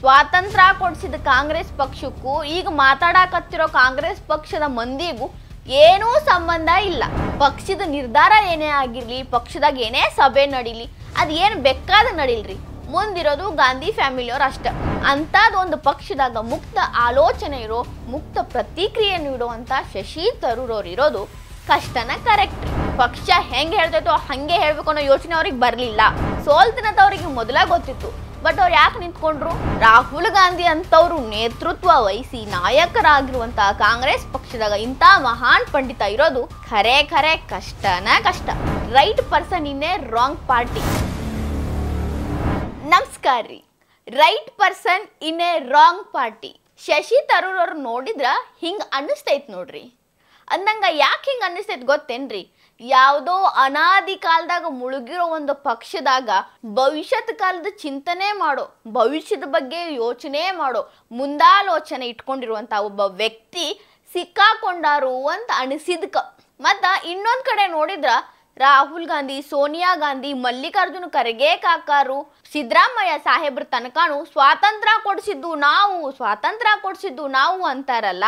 ಸ್ವಾತಂತ್ರ್ಯ ಕೊಡಿಸಿದ ಕಾಂಗ್ರೆಸ್ ಪಕ್ಷಕ್ಕೂ ಈಗ ಮಾತಾಡಕತ್ತಿರೋ ಕಾಂಗ್ರೆಸ್ ಪಕ್ಷದ ಮಂದಿಗೂ ಏನೂ ಸಂಬಂಧ ಇಲ್ಲ. ಪಕ್ಷದ ನಿರ್ಧಾರ ಏನೇ ಆಗಿರ್ಲಿ, ಪಕ್ಷದಾಗ ಏನೇ ಸಭೆ ನಡೀಲಿ, ಅದು ಏನು ಬೇಕಾದ ನಡೀಲ್ರಿ, ಮುಂದಿರೋದು ಗಾಂಧಿ ಫ್ಯಾಮಿಲಿಯವ್ರು ಅಷ್ಟ. ಅಂಥದ್ದೊಂದು ಪಕ್ಷದಾಗ ಮುಕ್ತ ಆಲೋಚನೆ ಇರೋ, ಮುಕ್ತ ಪ್ರತಿಕ್ರಿಯೆ ನೀಡುವಂಥ ಶಶಿ ತರೂರ್ ಅವ್ರು ಇರೋದು ಕಷ್ಟನ ಕರೆಕ್ಟ್. ಪಕ್ಷ ಹೆಂಗೆ ಹೇಳ್ತೈತೋ ಹಂಗೆ ಹೇಳ್ಬೇಕು ಅನ್ನೋ ಯೋಚನೆ ಅವ್ರಿಗೆ ಬರಲಿಲ್ಲ. ಸೋಲ್ತಿನಂತ ಅವ್ರಿಗೆ ಮೊದಲ ಗೊತ್ತಿತ್ತು. ಬಟ್ ಅವ್ರು ಯಾಕೆ ನಿಂತ್ಕೊಂಡ್ರು? ರಾಹುಲ್ ಗಾಂಧಿ ಅಂತವ್ರು ನೇತೃತ್ವ ವಹಿಸಿ ನಾಯಕರಾಗಿರುವಂತ ಕಾಂಗ್ರೆಸ್ ಪಕ್ಷದಾಗ ಇಂಥ ಮಹಾನ್ ಪಂಡಿತ ಇರೋದು ಖರೆ ಕಷ್ಟನ ಕಷ್ಟ. Right person in a wrong party. ನಮಸ್ಕಾರ ರೀ. Right person in a wrong party. Shashi Tharoor ಅವ್ರು ನೋಡಿದ್ರ ಹಿಂಗ ಅನ್ನಿಸ್ತೈತ್ ನೋಡ್ರಿ. ಅಂದಂಗ ಯಾಕೆ ಹಿಂಗ ಅನ್ನಿಸ್ತೈತ್ ಗೊತ್ತೇನ್ರಿ? ಯಾವುದೋ ಅನಾದಿ ಕಾಲದಾಗ ಮುಳುಗಿರೋ ಒಂದು ಪಕ್ಷದಾಗ ಭವಿಷ್ಯದ ಕಾಲದ ಚಿಂತನೆ ಮಾಡೋ, ಭವಿಷ್ಯದ ಬಗ್ಗೆ ಯೋಚನೆ ಮಾಡೋ, ಮುಂದಾಲೋಚನೆ ಇಟ್ಕೊಂಡಿರುವಂತ ಒಬ್ಬ ವ್ಯಕ್ತಿ ಸಿಕ್ಕಾಕೊಂಡಾರು ಅಂತ ಅನಿಸಿದ್ಕ. ಮತ್ತ ಇನ್ನೊಂದ್ ಕಡೆ ನೋಡಿದ್ರ ರಾಹುಲ್ ಗಾಂಧಿ, ಸೋನಿಯಾ ಗಾಂಧಿ, ಮಲ್ಲಿಕಾರ್ಜುನ ಖರ್ಗೆ ಕಾಕಾರು, ಸಿದ್ದರಾಮಯ್ಯ ಸಾಹೇಬ್ರ ತನಕನು ಸ್ವಾತಂತ್ರ್ಯ ಕೊಡಿಸಿದ್ದು ನಾವು ಅಂತಾರಲ್ಲ,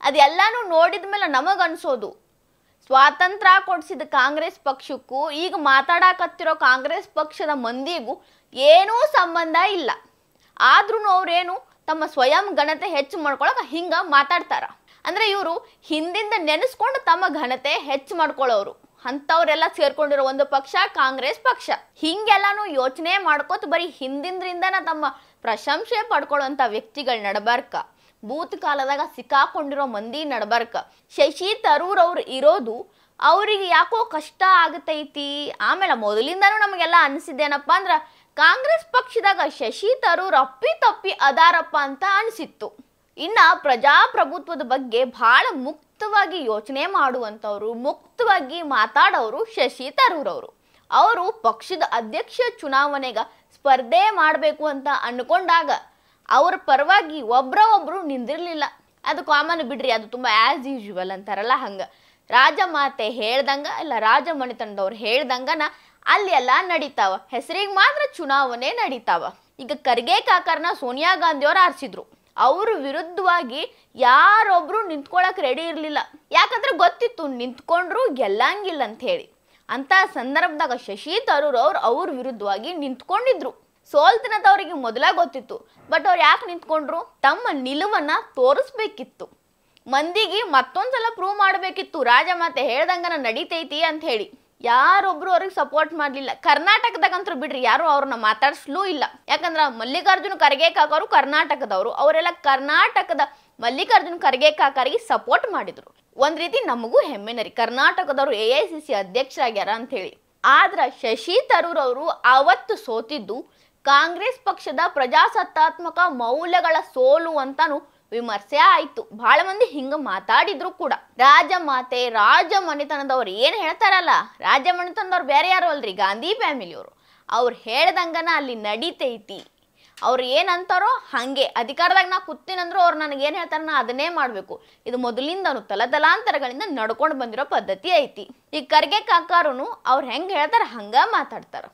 ಅದೆಲ್ಲಾನು ನೋಡಿದ ಮೇಲೆ ನಮಗನ್ಸೋದು ಸ್ವಾತಂತ್ರ್ಯ ಕೊಡಿಸಿದ ಕಾಂಗ್ರೆಸ್ ಪಕ್ಷಕ್ಕೂ ಈಗ ಮಾತಾಡಕತ್ತಿರೋ ಕಾಂಗ್ರೆಸ್ ಪಕ್ಷದ ಮಂದಿಗೂ ಏನೂ ಸಂಬಂಧ ಇಲ್ಲ. ಆದ್ರೂ ಅವ್ರೇನು ತಮ್ಮ ಸ್ವಯಂ ಘನತೆ ಹೆಚ್ಚು ಮಾಡ್ಕೊಳಕ ಹಿಂಗ ಮಾತಾಡ್ತಾರ. ಅಂದ್ರೆ ಇವರು ಹಿಂದಿಂದ ನೆನೆಸ್ಕೊಂಡು ತಮ್ಮ ಘನತೆ ಹೆಚ್ಚು ಮಾಡ್ಕೊಳ್ಳೋರು. ಅಂಥವ್ರೆಲ್ಲ ಸೇರ್ಕೊಂಡಿರೋ ಒಂದು ಪಕ್ಷ ಕಾಂಗ್ರೆಸ್ ಪಕ್ಷ. ಹಿಂಗೆಲ್ಲಾನು ಯೋಚನೆ ಮಾಡ್ಕೋತ ಬರೀ ಹಿಂದಿಂದ್ರಿಂದನ ತಮ್ಮ ಪ್ರಶಂಸೆ ಪಡ್ಕೊಳ್ಳೋಂಥ ವ್ಯಕ್ತಿಗಳು ನಡಬಾರ್ಕ. ಭೂತ ಕಾಲದಾಗ ಸಿಕ್ಕಾಕೊಂಡಿರೋ ಮಂದಿ ನಡಬಾರ್ಕ. ಶಶಿ ತರೂರ್ ಅವ್ರು ಇರೋದು ಅವ್ರಿಗೆ ಯಾಕೋ ಕಷ್ಟ ಆಗತೈತಿ. ಆಮೇಲೆ ಮೊದಲಿಂದನೂ ನಮಗೆಲ್ಲ ಅನಿಸಿದ್ದೇನಪ್ಪ ಅಂದ್ರ ಕಾಂಗ್ರೆಸ್ ಪಕ್ಷದಾಗ ಶಶಿ ತರೂರ್ ಅಪ್ಪಿ ಅದಾರಪ್ಪ ಅಂತ ಅನಿಸಿತ್ತು. ಇನ್ನ ಪ್ರಜಾಪ್ರಭುತ್ವದ ಬಗ್ಗೆ ಬಹಳ ಮುಕ್ತವಾಗಿ ಯೋಚನೆ ಮಾಡುವಂಥವ್ರು, ಮುಕ್ತವಾಗಿ ಮಾತಾಡೋರು ಶಶಿ ತರೂರ್ ಅವರು. ಅವರು ಪಕ್ಷದ ಅಧ್ಯಕ್ಷ ಚುನಾವಣೆಗೆ ಸ್ಪರ್ಧೆ ಮಾಡಬೇಕು ಅಂತ ಅನ್ಕೊಂಡಾಗ ಅವ್ರ ಪರವಾಗಿ ಒಬ್ರು ನಿಂದಿರ್ಲಿಲ್ಲ. ಅದು ಕಾಮನ್ ಬಿಡ್ರಿ, ಅದು ತುಂಬಾ ಆಸ್ ಯೂಶುವಲ್ ಅಂತಾರಲ್ಲ ಹಂಗ. ರಾಜಮಾತೆ ಹೇಳ್ದಂಗ ಇಲ್ಲ ರಾಜಮನೆತನದವ್ರು ಹೇಳ್ದಂಗನ ಅಲ್ಲಿ ಎಲ್ಲ ನಡೀತಾವ. ಹೆಸರಿಗೆ ಮಾತ್ರ ಚುನಾವಣೆ ನಡೀತಾವ. ಈಗ ಖರ್ಗೆ ಕಾಕರ್ನ ಸೋನಿಯಾ ಗಾಂಧಿ ಅವ್ರು ಆರಿಸಿದ್ರು. ಅವ್ರ ವಿರುದ್ಧವಾಗಿ ಯಾರೊಬ್ರು ನಿಂತ್ಕೊಳಕ್ ರೆಡಿ ಇರ್ಲಿಲ್ಲ. ಯಾಕಂದ್ರೆ ಗೊತ್ತಿತ್ತು ನಿಂತ್ಕೊಂಡ್ರು ಗೆಲ್ಲಂಗಿಲ್ಲ ಅಂತ ಹೇಳಿ. ಅಂತ ಸಂದರ್ಭದಾಗ ಶಶಿ ತರೂರ್ ಅವ್ರ ವಿರುದ್ಧವಾಗಿ ನಿಂತ್ಕೊಂಡಿದ್ರು. ಸೋಲ್ತಿನದವ್ರಿಗೆ ಮೊದಲ ಗೊತ್ತಿತ್ತು. ಬಟ್ ಅವ್ರು ಯಾಕೆ ನಿಂತ್ಕೊಂಡ್ರು? ತಮ್ಮ ನಿಲುವನ್ನ ತೋರಿಸ್ಬೇಕಿತ್ತು. ಮಂದಿಗೆ ಮತ್ತೊಂದ್ಸಲ ಪ್ರೂವ್ ಮಾಡಬೇಕಿತ್ತು ರಾಜಮಾತೆ ಹೇಳ್ದಂಗನ ನಡೀತೈತಿ ಅಂತ ಹೇಳಿ. ಯಾರೊಬ್ರು ಅವ್ರಿಗೆ ಸಪೋರ್ಟ್ ಮಾಡ್ಲಿಲ್ಲ. ಕರ್ನಾಟಕದಾಗಂತೂ ಬಿಡ್ರಿ, ಯಾರು ಅವ್ರನ್ನ ಮಾತಾಡ್ಸ್ಲೂ ಇಲ್ಲ. ಯಾಕಂದ್ರ ಮಲ್ಲಿಕಾರ್ಜುನ ಖರ್ಗೆ ಕಾಕರು ಕರ್ನಾಟಕದವರು. ಅವರೆಲ್ಲ ಕರ್ನಾಟಕದ ಮಲ್ಲಿಕಾರ್ಜುನ ಖರ್ಗೆ ಕಾಕರಿಗೆ ಸಪೋರ್ಟ್ ಮಾಡಿದ್ರು. ಒಂದ್ ರೀತಿ ನಮಗೂ ಹೆಮ್ಮೆನರಿ, ಕರ್ನಾಟಕದವರು AICC ಅಧ್ಯಕ್ಷರಾಗ್ಯಾರ ಅಂತ ಹೇಳಿ. ಆದ್ರ ಶಶಿ ತರೂರ್ ಅವರು ಅವತ್ತು ಸೋತಿದ್ದು ಕಾಂಗ್ರೆಸ್ ಪಕ್ಷದ ಪ್ರಜಾಸತ್ತಾತ್ಮಕ ಮೌಲ್ಯಗಳ ಸೋಲು ಅಂತಾನು ವಿಮರ್ಶೆ ಆಯ್ತು. ಬಹಳ ಮಂದಿ ಹಿಂಗ ಮಾತಾಡಿದ್ರು ಕೂಡ. ರಾಜಮಾತೆ ರಾಜಮನೆತನದವ್ರು ಏನ್ ಹೇಳ್ತಾರಲ್ಲ, ರಾಜಮನೆತನದವ್ರು ಬೇರೆ ಯಾರು ಅಲ್ರಿ, ಗಾಂಧಿ ಫ್ಯಾಮಿಲಿಯವರು. ಅವ್ರು ಹೇಳ್ದಂಗನ ಅಲ್ಲಿ ನಡೀತೈತಿ. ಅವ್ರು ಏನಂತಾರೋ ಹಂಗೆ. ಅಧಿಕಾರದಾಗ ನಾ ಕೂತೀನಂದ್ರು ಅವ್ರು ನನಗೆ ಏನ್ ಹೇಳ್ತಾರ ನಾ ಅದನ್ನೇ ಮಾಡ್ಬೇಕು. ಇದು ಮೊದಲಿಂದನು ತಲತಲಾಂತರಗಳಿಂದ ನಡ್ಕೊಂಡು ಬಂದಿರೋ ಪದ್ಧತಿ ಐತಿ. ಈ ಖರ್ಗೆ ಕಾಕಾರುನು ಅವ್ರು ಹೆಂಗ್ ಹೇಳ್ತಾರ ಹಂಗ ಮಾತಾಡ್ತಾರ.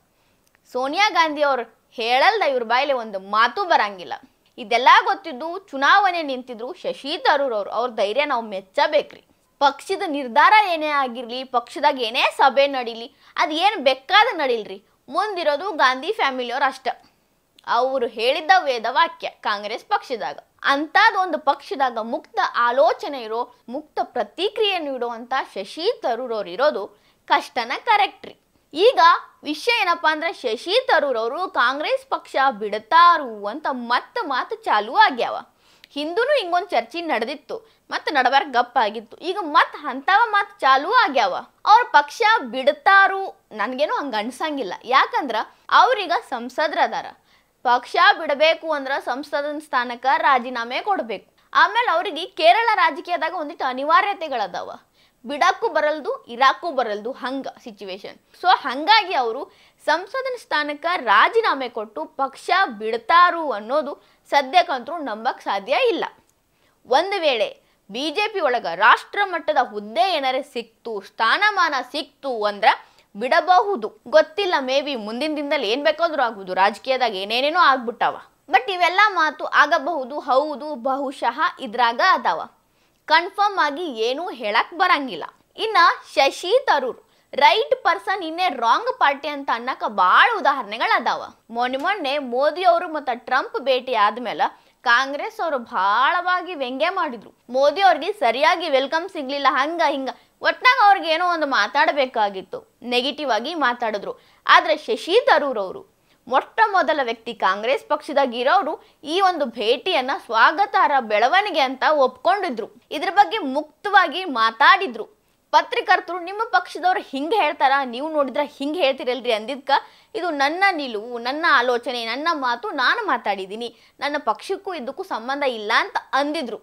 ಸೋನಿಯಾ ಗಾಂಧಿ ಅವ್ರು ಹೇಳಲ್ದ ಇವ್ರ ಬಾಯಿಲೆ ಒಂದು ಮಾತು ಬರಂಗಿಲ್ಲ. ಇದೆಲ್ಲ ಗೊತ್ತಿದ್ದು ಚುನಾವಣೆ ನಿಂತಿದ್ರು ಶಶಿ ತರೂರ್ ಅವ್ರ ಧೈರ್ಯ ನಾವು ಮೆಚ್ಚಬೇಕ್ರಿ. ಪಕ್ಷದ ನಿರ್ಧಾರ ಏನೇ ಆಗಿರ್ಲಿ, ಪಕ್ಷದಾಗ ಏನೇ ಸಭೆ ನಡೀಲಿ, ಅದು ಏನು ಬೇಕಾದ ನಡೀಲ್ರಿ, ಮುಂದಿರೋದು ಗಾಂಧಿ ಫ್ಯಾಮಿಲಿಯವ್ರು ಅಷ್ಟ. ಅವರು ಹೇಳಿದ್ದ ವೇದ ವಾಕ್ಯ ಕಾಂಗ್ರೆಸ್ ಪಕ್ಷದಾಗ. ಅಂಥದ್ದೊಂದು ಪಕ್ಷದಾಗ ಮುಕ್ತ ಆಲೋಚನೆ ಇರೋ, ಮುಕ್ತ ಪ್ರತಿಕ್ರಿಯೆ ನೀಡುವಂತ ಶಶಿ ತರೂರ್ ಅವ್ರು ಇರೋದು ಕಷ್ಟನ ಕರೆಕ್ಟ್ರಿ. ಈಗ ವಿಷಯ ಏನಪ್ಪಾ ಅಂದ್ರೆ ಶಶಿ ತರೂರ್ ಅವರು ಕಾಂಗ್ರೆಸ್ ಪಕ್ಷ ಬಿಡ್ತಾರು ಅಂತ ಮಾತು ಚಾಲು ಆಗ್ಯಾವ. ಹಿಂದೂನು ಹಿಂಗೊಂದು ಚರ್ಚೆ ನಡೆದಿತ್ತು, ಮತ್ತೆ ನಡಬಾರ ಗಪ್ಪ ಆಗಿತ್ತು. ಈಗ ಅಂತವ ಮಾತು ಚಾಲು ಆಗ್ಯಾವ. ಅವ್ರ ಪಕ್ಷ ಬಿಡ್ತಾರು ನನ್ಗೇನು ಹಂಗ ಅನ್ಸಂಗಿಲ್ಲ. ಯಾಕಂದ್ರ ಅವ್ರೀಗ ಸಂಸದರದಾರ. ಪಕ್ಷ ಬಿಡಬೇಕು ಅಂದ್ರ ಸಂಸದನ ಸ್ಥಾನಕ್ಕ ರಾಜೀನಾಮೆ ಕೊಡ್ಬೇಕು. ಆಮೇಲೆ ಅವ್ರಿಗೆ ಕೇರಳ ರಾಜಕೀಯದಾಗ ಒಂದಿಟ್ಟು ಅನಿವಾರ್ಯತೆಗಳದಾವ. ಬಿಡಕ್ಕೂ ಬರಲ್ದು, ಇರಾಕ್ಕೂ ಬರಲ್ದು, ಹಂಗ ಸಿಚುವೇಶನ್. ಸೊ ಹಂಗಾಗಿ ಅವರು ಸಂಸದನ ಸ್ಥಾನಕ್ಕ ರಾಜೀನಾಮೆ ಕೊಟ್ಟು ಪಕ್ಷ ಬಿಡ್ತಾರು ಅನ್ನೋದು ಸದ್ಯಕ್ಕಂತೂ ನಂಬಕ್ ಸಾಧ್ಯ ಇಲ್ಲ. ಒಂದು ವೇಳೆ BJP ಒಳಗ ರಾಷ್ಟ್ರ ಮಟ್ಟದ ಹುದ್ದೆ ಏನಾರೇ ಸಿಕ್ತು, ಸ್ಥಾನಮಾನ ಸಿಕ್ತು ಅಂದ್ರ ಬಿಡಬಹುದು. ಗೊತ್ತಿಲ್ಲ, ಮೇ ಬಿ ಮುಂದಿನ ದಿನದಲ್ಲಿ ಏನ್ ಬೇಕಾದ್ರೂ ಆಗ್ಬೋದು. ರಾಜಕೀಯದಾಗ ಏನೇನೇನೋ ಆಗ್ಬಿಟ್ಟಾವ. ಬಟ್ ಇವೆಲ್ಲ ಮಾತು ಆಗಬಹುದು, ಹೌದು, ಬಹುಶಃ ಇದ್ರಾಗ ಅದಾವ. ಕನ್ಫರ್ಮ್ ಆಗಿ ಏನೂ ಹೇಳಕ್ ಬರಂಗಿಲ್ಲ. ಇನ್ನ ಶಶಿ ತರೂರ್ ರೈಟ್ ಪರ್ಸನ್ ಇನ್ನೇ ರಾಂಗ್ ಪಾರ್ಟಿ ಅಂತ ಅನ್ನಕ ಭಾಳ ಉದಾಹರಣೆಗಳು ಅದಾವ. ಮೊನ್ನೆ ಮೋದಿ ಅವರು ಮತ್ತು ಟ್ರಂಪ್ ಭೇಟಿ ಆದ್ಮೇಲೆ ಕಾಂಗ್ರೆಸ್ ಅವರು ಬಹಳವಾಗಿ ವ್ಯಂಗ್ಯ ಮಾಡಿದ್ರು. ಮೋದಿ ಅವ್ರಿಗೆ ಸರಿಯಾಗಿ ವೆಲ್ಕಮ್ ಸಿಗ್ಲಿಲ್ಲ, ಹಂಗ ಹಿಂಗ ಒಟ್ನಾಗ ಅವ್ರಿಗೆ ಏನೋ ಒಂದು ಮಾತಾಡಬೇಕಾಗಿತ್ತು, ನೆಗೆಟಿವ್ ಆಗಿ ಮಾತಾಡಿದ್ರು. ಆದ್ರೆ ಶಶಿ ತರೂರ್ ಅವರು ಮೊಟ್ಟ ಮೊದಲ ವ್ಯಕ್ತಿ ಕಾಂಗ್ರೆಸ್ ಪಕ್ಷದಾಗಿರೋರು ಈ ಒಂದು ಭೇಟಿಯನ್ನ ಸ್ವಾಗತಾರ್ಹ ಬೆಳವಣಿಗೆ ಅಂತ ಒಪ್ಕೊಂಡಿದ್ರು. ಇದ್ರ ಬಗ್ಗೆ ಮುಕ್ತವಾಗಿ ಮಾತಾಡಿದ್ರು. ಪತ್ರಕರ್ತರು ನಿಮ್ಮ ಪಕ್ಷದವ್ರು ಹಿಂಗೆ ಹೇಳ್ತಾರ, ನೀವು ನೋಡಿದ್ರೆ ಹಿಂಗೆ ಹೇಳ್ತಿರಲ್ರಿ ಅಂದಿದ್ಕ ಇದು ನನ್ನ ನಿಲುವು, ನನ್ನ ಆಲೋಚನೆ, ನನ್ನ ಮಾತು, ನಾನು ಮಾತಾಡಿದ್ದೀನಿ, ನನ್ನ ಪಕ್ಷಕ್ಕೂ ಇದಕ್ಕೂ ಸಂಬಂಧ ಇಲ್ಲ ಅಂತ ಅಂದಿದ್ರು.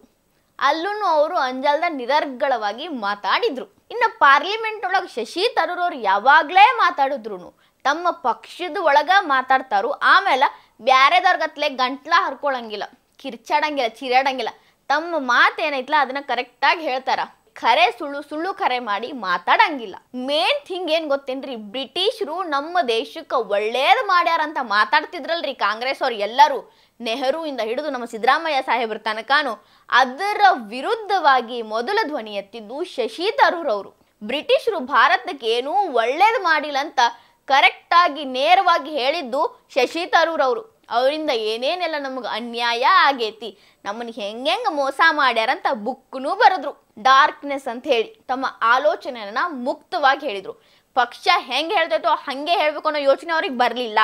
ಅಲ್ಲೂ ಅವರು ಅಂಜಲ್ದ ನಿರರ್ಗಳವಾಗಿ ಮಾತಾಡಿದ್ರು. ಇನ್ನು ಪಾರ್ಲಿಮೆಂಟ್ ಒಳಗೆ ಶಶಿ ತರೂರ್ ಅವ್ರು ಯಾವಾಗಲೇ ಮಾತಾಡಿದ್ರು ತಮ್ಮ ಪಕ್ಷದ ಒಳಗ ಮಾತಾಡ್ತಾರು. ಆಮೇಲೆ ಬ್ಯಾರೆದವ್ರಗತ್ಲೆ ಗಂಟ್ಲ ಹರ್ಕೊಳಂಗಿಲ್ಲ, ಕಿರ್ಚಾಡಂಗಿಲ್ಲ, ಚಿರಾಡಂಗಿಲ್ಲ. ತಮ್ಮ ಮಾತೇನೈತ್ಲ ಅದನ್ನ ಕರೆಕ್ಟಾಗಿ ಹೇಳ್ತಾರ. ಖರೆ ಸುಳ್ಳು, ಸುಳ್ಳು ಖರೆ ಮಾಡಿ ಮಾತಾಡಂಗಿಲ್ಲ. ಮೇನ್ ಥಿಂಗ್ ಏನ್ ಗೊತ್ತೇನ್ರಿ, ಬ್ರಿಟಿಷರು ನಮ್ಮ ದೇಶಕ್ಕೆ ಒಳ್ಳೇದು ಮಾಡ್ಯಾರಂತ ಮಾತಾಡ್ತಿದ್ರಲ್ರಿ ಕಾಂಗ್ರೆಸ್ ಅವ್ರು ಎಲ್ಲರೂ, ನೆಹರು ಇಂದ ಹಿಡಿದು ನಮ್ಮ ಸಿದ್ದರಾಮಯ್ಯ ಸಾಹೇಬ್ರ ತನಕಾನು. ಅದರ ವಿರುದ್ಧವಾಗಿ ಮೊದಲ ಧ್ವನಿ ಎತ್ತಿದ್ದು ಶಶಿ ತರೂರ್ ಅವರು. ಬ್ರಿಟಿಷರು ಭಾರತಕ್ಕೆ ಏನೂ ಒಳ್ಳೇದು ಮಾಡಿಲ್ಲ ಅಂತ ಕರೆಕ್ಟಾಗಿ ನೇರವಾಗಿ ಹೇಳಿದ್ದು ಶಶಿ ತರೂರ್ ಅವರು. ಅವರಿಂದ ಏನೇನೆಲ್ಲ ನಮಗೆ ಅನ್ಯಾಯ ಆಗೈತಿ, ನಮ್ಮನ್ನ ಹೆಂಗೆಂಗ ಮೋಸ ಮಾಡ್ಯಾರಂತ ಬುಕ್ನು ಬರೆದ್ರು. ಡಾರ್ಕ್ನೆಸ್ ಅಂತ ಹೇಳಿ ತಮ್ಮ ಆಲೋಚನೆಯನ್ನ ಮುಕ್ತವಾಗಿ ಹೇಳಿದ್ರು. ಪಕ್ಷ ಹೆಂಗೆ ಹೇಳ್ತೈತೋ ಹಂಗೆ ಹೇಳ್ಬೇಕು ಅನ್ನೋ ಯೋಚನೆ ಅವ್ರಿಗೆ ಬರಲಿಲ್ಲ.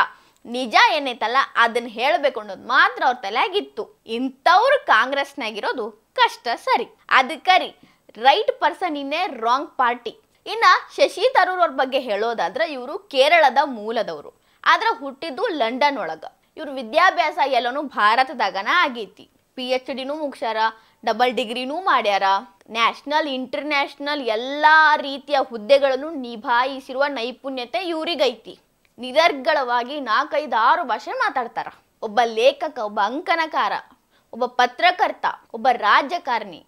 ನಿಜ ಏನೈತಲ್ಲ ಅದನ್ನ ಹೇಳ್ಬೇಕು ಅನ್ನೋದು ಮಾತ್ರ ಅವ್ರ ತಲೆಯಾಗಿತ್ತು. ಇಂಥವ್ರು ಕಾಂಗ್ರೆಸ್ನಾಗಿರೋದು ಕಷ್ಟ ಸರಿ. ಅದಕ್ಕರಿ ರೈಟ್ ಪರ್ಸನ್ ಇನ್ನೇ ರಾಂಗ್ ಪಾರ್ಟಿ. ಇನ್ನ ಶಶಿ ತರೂರ್ ಅವ್ರ ಬಗ್ಗೆ ಹೇಳೋದಾದ್ರೆ ಇವರು ಕೇರಳದ ಮೂಲದವರು, ಆದ್ರೆ ಹುಟ್ಟಿದ್ದು ಲಂಡನ್ ಒಳಗ. ಇವ್ರ ವಿದ್ಯಾಭ್ಯಾಸ ಎಲ್ಲನೂ ಭಾರತದಾಗನ ಆಗೈತಿ. PhDನೂ ಮುಗ್ಸ್ಯಾರ, ಡಬಲ್ ಡಿಗ್ರಿನೂ ಮಾಡ್ಯಾರ. ನ್ಯಾಷನಲ್ ಇಂಟರ್ನ್ಯಾಷನಲ್ ಎಲ್ಲಾ ರೀತಿಯ ಹುದ್ದೆಗಳನ್ನು ನಿಭಾಯಿಸಿರುವ ನೈಪುಣ್ಯತೆ ಇವ್ರಿಗೈತಿ. ನಿರರ್ಗಳವಾಗಿ 4-5-6 ಭಾಷೆ ಮಾತಾಡ್ತಾರ. ಒಬ್ಬ ಲೇಖಕ, ಒಬ್ಬ ಅಂಕನಕಾರ, ಒಬ್ಬ ಪತ್ರಕರ್ತ, ಒಬ್ಬ ರಾಜಕಾರಣಿ,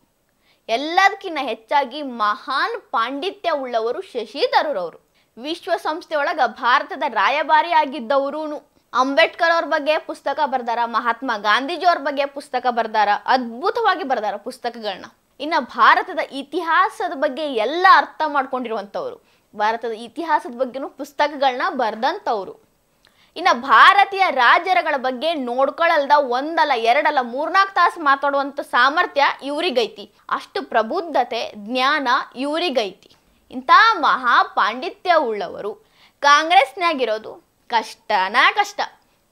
ಎಲ್ಲದಕ್ಕಿಂತ ಹೆಚ್ಚಾಗಿ ಮಹಾನ್ ಪಾಂಡಿತ್ಯ ಉಳ್ಳವರು ಶಶಿ ತರೂರ್ ಅವರು. ವಿಶ್ವಸಂಸ್ಥೆ ಒಳಗ ಭಾರತದ ರಾಯಭಾರಿ ಆಗಿದ್ದವರು. ಅಂಬೇಡ್ಕರ್ ಅವ್ರ ಬಗ್ಗೆ ಪುಸ್ತಕ ಬರ್ದಾರ, ಮಹಾತ್ಮ ಗಾಂಧೀಜಿ ಅವ್ರ ಬಗ್ಗೆ ಪುಸ್ತಕ ಬರ್ದಾರ, ಅದ್ಭುತವಾಗಿ ಬರ್ದಾರ ಪುಸ್ತಕಗಳನ್ನ. ಇನ್ನ ಭಾರತದ ಇತಿಹಾಸದ ಬಗ್ಗೆ ಎಲ್ಲ ಅರ್ಥ ಮಾಡ್ಕೊಂಡಿರುವಂಥವ್ರು, ಭಾರತದ ಇತಿಹಾಸದ ಬಗ್ಗೆನೂ ಪುಸ್ತಕಗಳನ್ನ ಬರ್ದಂಥವ್ರು. ಇನ್ನ ಭಾರತೀಯ ರಾಜರುಗಳ ಬಗ್ಗೆ ನೋಡ್ಕೊಳ್ಳಲ್ದ ಒಂದಲ್ಲ ಎರಡಲ್ಲ 3-4 ತಾಸು ಮಾತಾಡುವಂಥ ಸಾಮರ್ಥ್ಯ ಇವ್ರಿಗೈತಿ. ಅಷ್ಟು ಪ್ರಬುದ್ಧತೆ, ಜ್ಞಾನ ಇವ್ರಿಗೈತಿ. ಇಂಥ ಮಹಾ ಪಾಂಡಿತ್ಯ ಉಳ್ಳವರು ಕಾಂಗ್ರೆಸ್ನಾಗಿರೋದು ಕಷ್ಟನ ಕಷ್ಟ,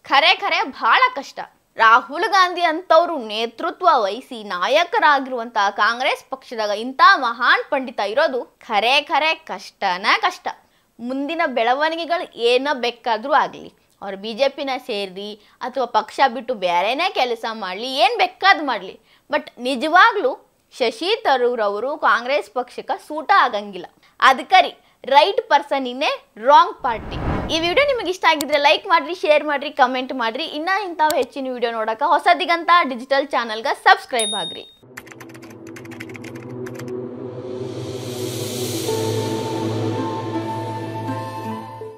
ಖರೆ ಬಹಳ ಕಷ್ಟ. ರಾಹುಲ್ ಗಾಂಧಿ ಅಂತವ್ರು ನೇತೃತ್ವ ವಹಿಸಿ ನಾಯಕರಾಗಿರುವಂತಹ ಕಾಂಗ್ರೆಸ್ ಪಕ್ಷದಾಗ ಇಂಥ ಮಹಾನ್ ಪಂಡಿತ ಇರೋದು ಖರೆ ಕಷ್ಟನ ಕಷ್ಟ. ಮುಂದಿನ ಬೆಳವಣಿಗೆಗಳು ಏನ ಬೇಕಾದ್ರೂ ಆಗಲಿ, ಅವ್ರು BJPನ ಸೇರಿ ಅಥವಾ ಪಕ್ಷ ಬಿಟ್ಟು ಬೇರೆನೇ ಕೆಲಸ ಮಾಡಲಿ, ಏನು ಬೇಕಾದ್ ಮಾಡಲಿ, ಬಟ್ ನಿಜವಾಗ್ಲೂ ಶಶಿ ತರೂರ್ ಅವರು ಕಾಂಗ್ರೆಸ್ ಪಕ್ಷಕ್ಕೆ ಸೂಟ ಆಗಂಗಿಲ್ಲ. ಅದಕ್ಕರಿ ರೈಟ್ ಪರ್ಸನ್ ಇನ್ನೇ ರಾಂಗ್ ಪಾರ್ಟಿ. ಈ ವಿಡಿಯೋ ನಿಮಗೆ ಇಷ್ಟ ಆಗಿದ್ರೆ ಲೈಕ್ ಮಾಡ್ರಿ, ಶೇರ್ ಮಾಡ್ರಿ, ಕಮೆಂಟ್ ಮಾಡ್ರಿ. ಇನ್ನ ಇಂಥವು ಹೆಚ್ಚಿನ ವಿಡಿಯೋ ನೋಡಕ್ಕೆ ಹೊಸ ದಿಗಂತ ಡಿಜಿಟಲ್ ಚಾನಲ್ಗೆ ಸಬ್ಸ್ಕ್ರೈಬ್ ಆಗ್ರಿ.